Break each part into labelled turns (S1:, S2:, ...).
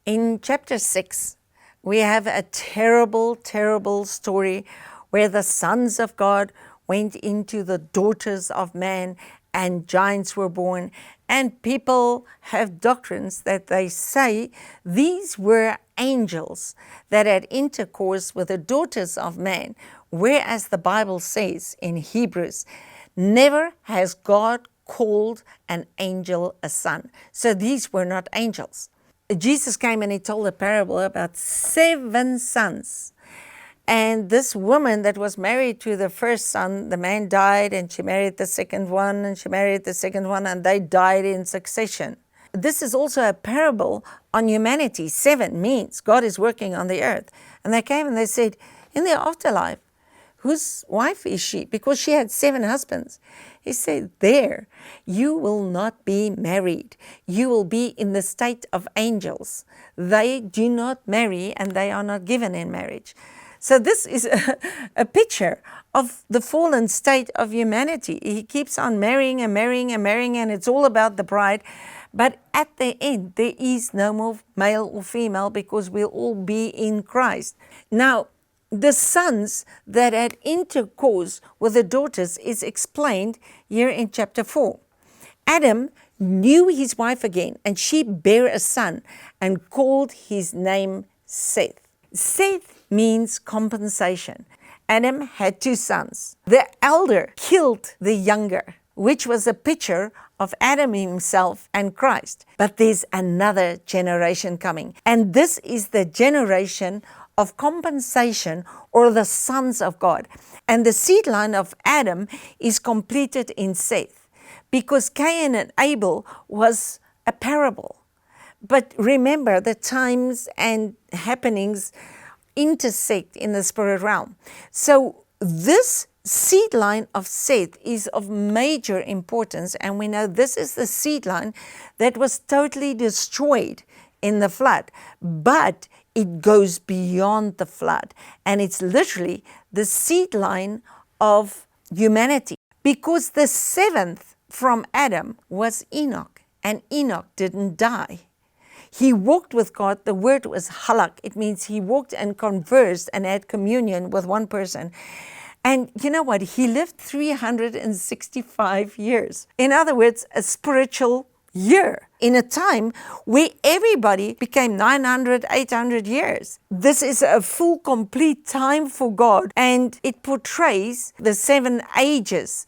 S1: In chapter 6, we have a terrible, terrible story where the sons of God went into the daughters of man and giants were born. And people have doctrines that they say these were angels that had intercourse with the daughters of man, whereas the Bible says in Hebrews, never has God called an angel a son. So these were not angels. Jesus came and he told a parable about 7 sons. And this woman that was married to the first son, the man died and she married the second one and she married the second one and they died in succession. This is also a parable on humanity. 7 means God is working on the earth. And they came and they said, in the afterlife, whose wife is she? Because she had 7 husbands. He said, there, you will not be married. You will be in the state of angels. They do not marry and they are not given in marriage. So this is a picture of the fallen state of humanity. He keeps on marrying and marrying and marrying, and it's all about the bride. But at the end, there is no more male or female because we'll all be in Christ. Now, the sons that had intercourse with the daughters is explained here in chapter 4. Adam knew his wife again, and she bare a son and called his name Seth. Seth means compensation. Adam had 2 sons. The elder killed the younger, which was a picture of Adam himself and Christ. But there's another generation coming, and this is the generation of compensation, or the sons of God. And the seed line of Adam is completed in Seth, because Cain and Abel was a parable. But remember, the times and happenings intersect in the spirit realm. So this seed line of Seth is of major importance, and we know this is the seed line that was totally destroyed in the flood. But it goes beyond the flood, and it's literally the seed line of humanity. Because the 7th from Adam was Enoch, and Enoch didn't die. He walked with God. The word was halak. It means he walked and conversed and had communion with one person. And you know what? He lived 365 years. In other words, a spiritual year, in a time where everybody became 900, 800 years. This is a full, complete time for God, and it portrays the 7 ages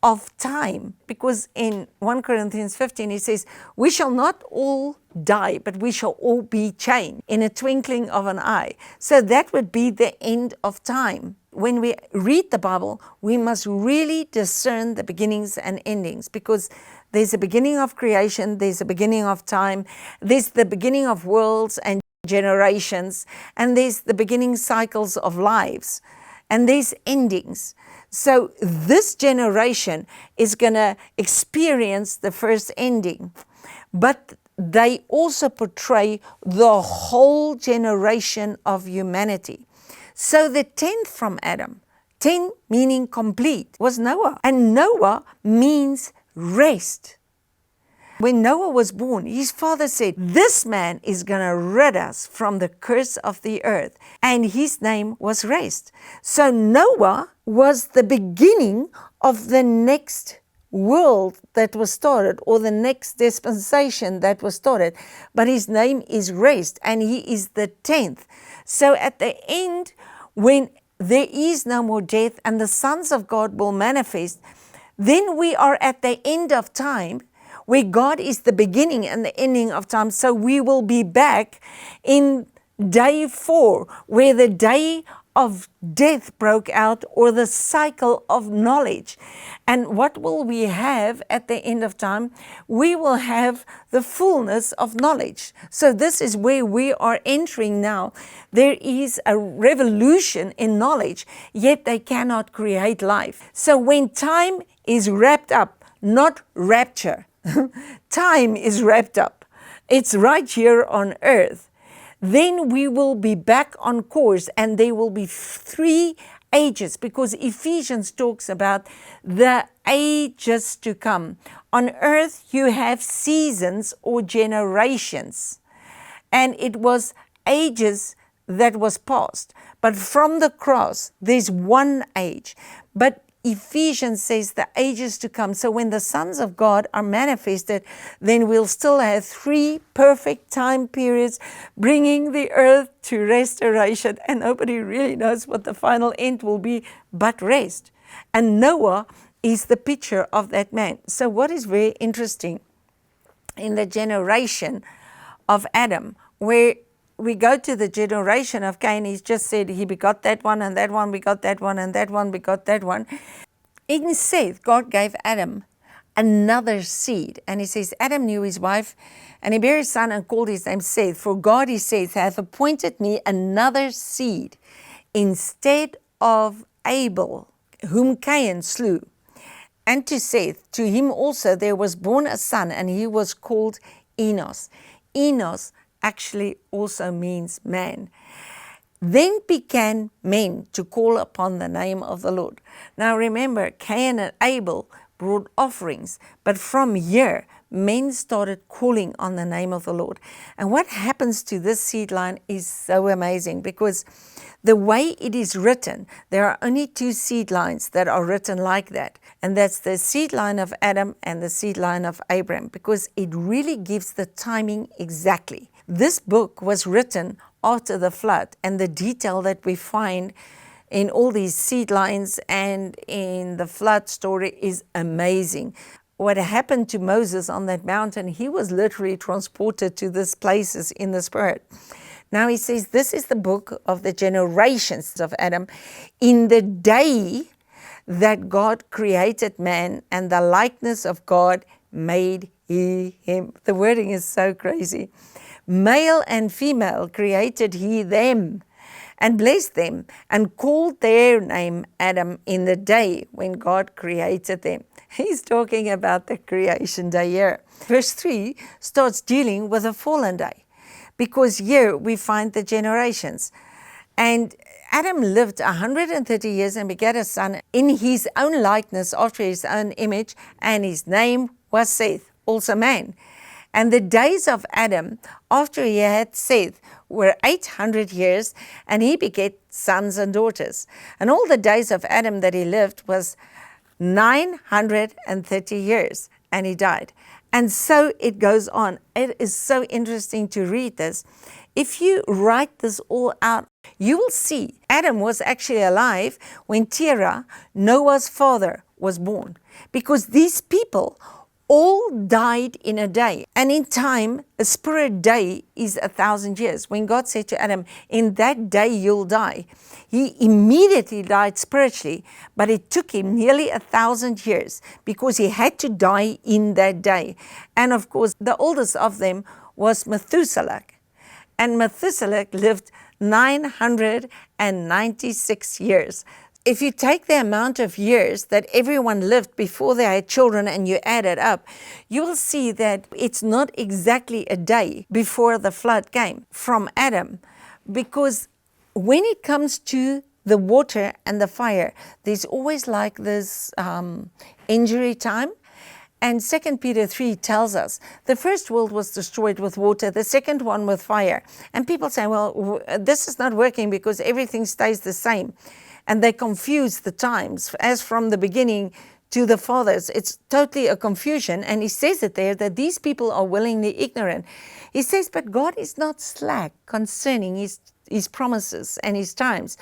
S1: of time, because in 1 Corinthians 15 he says, we shall not all die, but we shall all be changed in a twinkling of an eye. So that would be the end of time. When we read the Bible, we must really discern the beginnings and endings, because there's a beginning of creation, there's a beginning of time, there's the beginning of worlds and generations, and there's the beginning cycles of lives, and there's endings. So this generation is going to experience the first ending, but they also portray the whole generation of humanity. So the 10th from Adam, 10 meaning complete, was Noah. And Noah means rest. When Noah was born, his father said, this man is going to rid us from the curse of the earth. And his name was Rest. So Noah was the beginning of the next world that was started, or the next dispensation that was started. But his name is Rest, and he is the 10th. So at the end, when there is no more death and the sons of God will manifest, then we are at the end of time, where God is the beginning and the ending of time. So we will be back in day 4, where the day of death broke out, or the cycle of knowledge. And what will we have at the end of time? We will have the fullness of knowledge. So this is where we are entering now. There is a revolution in knowledge, yet they cannot create life. So when time is wrapped up, not rapture, time is wrapped up, it's right here on earth, then we will be back on course, and there will be 3 ages, because Ephesians talks about the ages to come. On earth, you have seasons or generations. and it was ages that was passed. But from the cross, there's one age. But Ephesians says the ages to come. So when the sons of God are manifested, then we'll still have 3 perfect time periods bringing the earth to restoration. And nobody really knows what the final end will be but rest. And Noah is the picture of that man. So what is very interesting in the generation of Adam, where we go to the generation of Cain, he's just said he begot that one, and that one begot that one, and that one begot that one. In Seth, God gave Adam another seed. And he says, Adam knew his wife, and he bare a son and called his name Seth. For God, he says, hath appointed me another seed instead of Abel, whom Cain slew. And to Seth, to him also there was born a son, and he was called Enos. Enos actually also means man. Then began men to call upon the name of the Lord. Now remember, Cain and Abel brought offerings, but from here, men started calling on the name of the Lord. And what happens to this seed line is so amazing, because the way it is written, there are only 2 seed lines that are written like that. And that's the seed line of Adam and the seed line of Abraham, because it really gives the timing exactly. This book was written after the flood, and the detail that we find in all these seed lines and in the flood story is amazing. What happened to Moses on that mountain, he was literally transported to these places in the spirit. Now he says, this is the book of the generations of Adam. In the day that God created man, and the likeness of God made he him. The wording is so crazy. Male and female created he them, and blessed them, and called their name Adam in the day when God created them. He's talking about the creation day here. Verse 3 starts dealing with a fallen day, because here we find the generations. And Adam lived 130 years and begat a son in his own likeness, after his own image, and his name was Seth, also man. And the days of Adam after he had Seth were 800 years, and he begat sons and daughters. And all the days of Adam that he lived was 930 years, and he died. And so it goes on. It is so interesting to read this. If you write this all out, you will see Adam was actually alive when Terah, Noah's father, was born, because these people all died in a day. And in time, a spirit day is 1,000 years. When God said to Adam, in that day you'll die, he immediately died spiritually, but it took him nearly 1,000 years because he had to die in that day. And of course, the oldest of them was Methuselah. And Methuselah lived 996 years. If you take the amount of years that everyone lived before they had children and you add it up, you will see that it's not exactly a day before the flood came from Adam. Because when it comes to the water and the fire, there's always like this injury time. And 2 Peter 3 tells us the first world was destroyed with water, the second one with fire. And people say, well, this is not working because everything stays the same. And they confuse the times as from the beginning to the fathers. It's totally a confusion. And he says it there that these people are willingly ignorant. He says, but God is not slack concerning his promises and his times,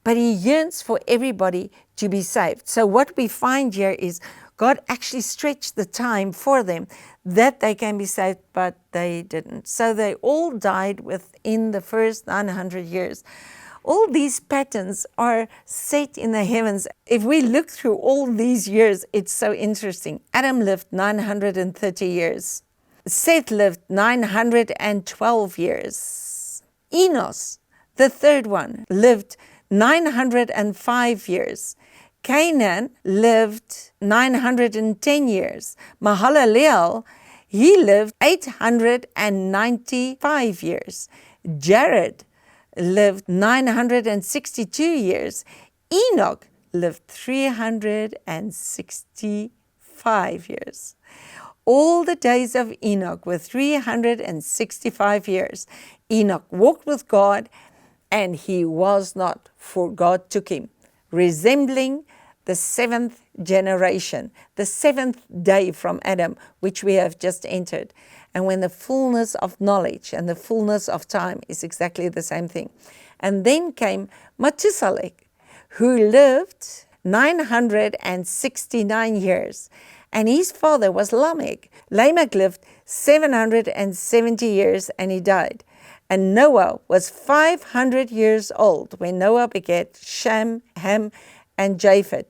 S1: but he yearns for everybody to be saved. So what we find here is God actually stretched the time for them that they can be saved, but they didn't. So they all died within the first 900 years. All these patterns are set in the heavens. If we look through all these years, it's so interesting. Adam lived 930 years. Seth lived 912 years. Enos, the third one, lived 905 years. Canaan lived 910 years. Mahalalel, he lived 895 years. Jared lived 962 years. Enoch lived 365 years. All the days of Enoch were 365 years. Enoch walked with God, and he was not, for God took him, resembling the seventh generation, the seventh day from Adam, which we have just entered. And when the fullness of knowledge and the fullness of time is exactly the same thing. And then came Methuselah, who lived 969 years. And his father was Lamech. Lamech lived 770 years and he died. And Noah was 500 years old when Noah begat Shem, Ham, and Japheth.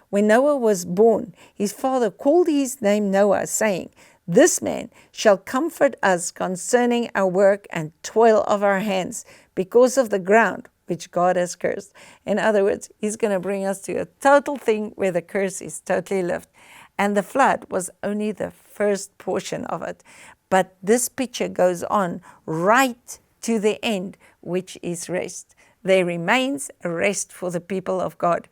S1: When Noah was born, his father called his name Noah, saying, "This man shall comfort us concerning our work and toil of our hands, because of the ground which God has cursed." In other words, he's going to bring us to a total thing where the curse is totally lifted. And the flood was only the first portion of it. But this picture goes on right to the end, which is rest. There remains a rest for the people of God.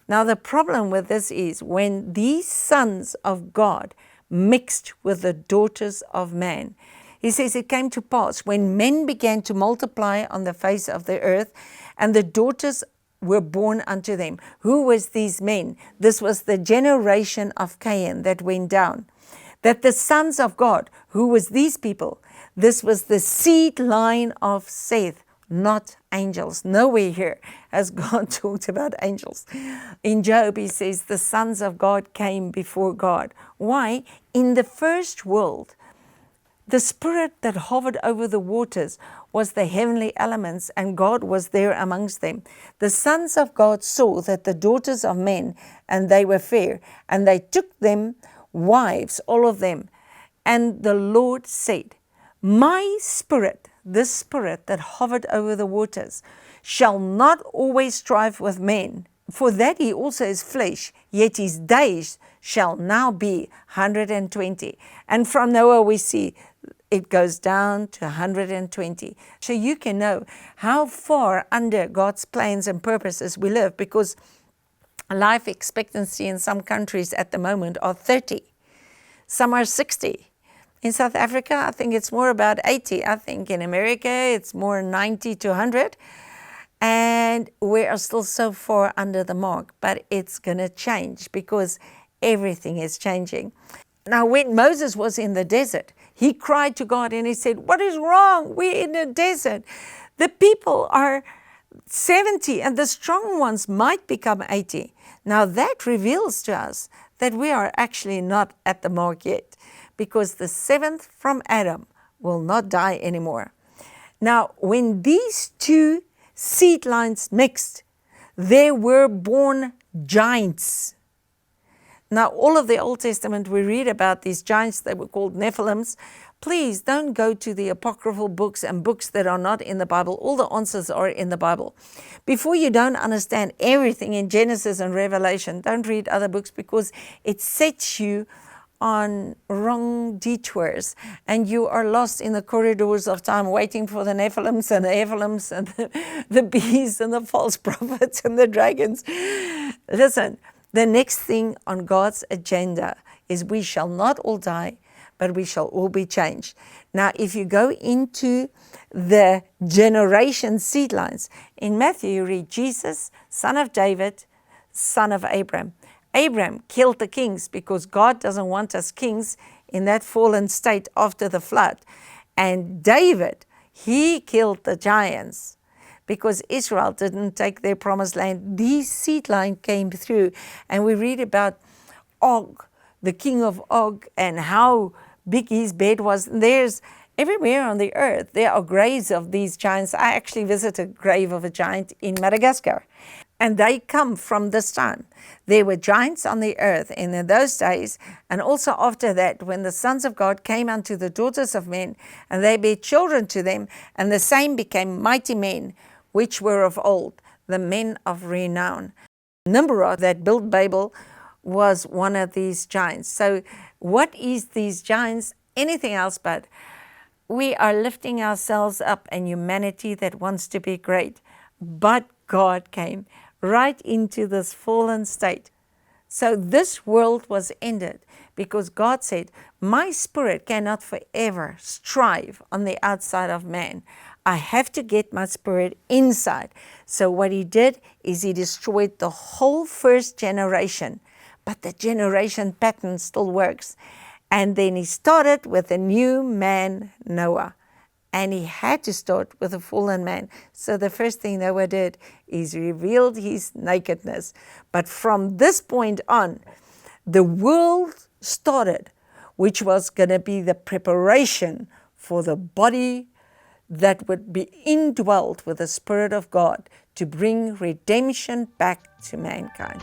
S1: Now, the problem with this is when these sons of God mixed with the daughters of man. He says it came to pass when men began to multiply on the face of the earth, and the daughters were born unto them. Who was these men? This was the generation of Cain that went down. That the sons of God, who was these people, this was the seed line of Seth, not angels. Nowhere here has God talked about angels. In Job, he says the sons of God came before God. Why? In the first world, the spirit that hovered over the waters was the heavenly elements, and God was there amongst them. The sons of God saw that the daughters of men, and they were fair, and they took them wives, all of them. And the Lord said, "My spirit," this spirit that hovered over the waters, "shall not always strive with men, for that he also is flesh, yet his days shall now be 120. And from Noah we see it goes down to 120. So you can know how far under God's plans and purposes we live, because life expectancy in some countries at the moment are 30. Some are 60. In South Africa, I think it's more about 80. I think in America, it's more 90 to 100. And we are still so far under the mark. But it's going to change because everything is changing. Now, when Moses was in the desert, he cried to God and he said, "What is wrong? We're in a desert. The people are 70 and the strong ones might become 80. Now that reveals to us that we are actually not at the mark yet, because the seventh from Adam will not die anymore. Now, when these two seed lines mixed, there were born giants. Now, all of the Old Testament, we read about these giants that were called Nephilims. Please don't go to the apocryphal books and books that are not in the Bible. All the answers are in the Bible. Before you don't understand everything in Genesis and Revelation, don't read other books, because it sets you on wrong detours and you are lost in the corridors of time waiting for the Nephilims and the Ephilims and the bees and the false prophets and the dragons. Listen, the next thing on God's agenda is we shall not all die, but we shall all be changed. Now, if you go into the generation seed lines, in Matthew you read Jesus, son of David, son of Abraham. Abraham killed the kings because God doesn't want us kings in that fallen state after the flood. And David, he killed the giants because Israel didn't take their promised land. These seed line came through, and we read about Og, the king of Og, and how big his bed was. There's everywhere on the earth, there are graves of these giants. I actually visited a grave of a giant in Madagascar, and they come from this time. There were giants on the earth in those days, and also after that, when the sons of God came unto the daughters of men, and they bare children to them, and the same became mighty men, which were of old, the men of renown. Nimrod, that built Babel, was one of these giants. So what is these giants? Anything else but we are lifting ourselves up and humanity that wants to be great. But God came right into this fallen state. So this world was ended because God said, my spirit cannot forever strive on the outside of man. I have to get my spirit inside. So what he did is he destroyed the whole first generation, but the generation pattern still works. And then he started with a new man, Noah. And he had to start with a fallen man. So the first thing Noah did is revealed his nakedness. But from this point on, the world started, which was going to be the preparation for the body that would be indwelt with the Spirit of God to bring redemption back to mankind.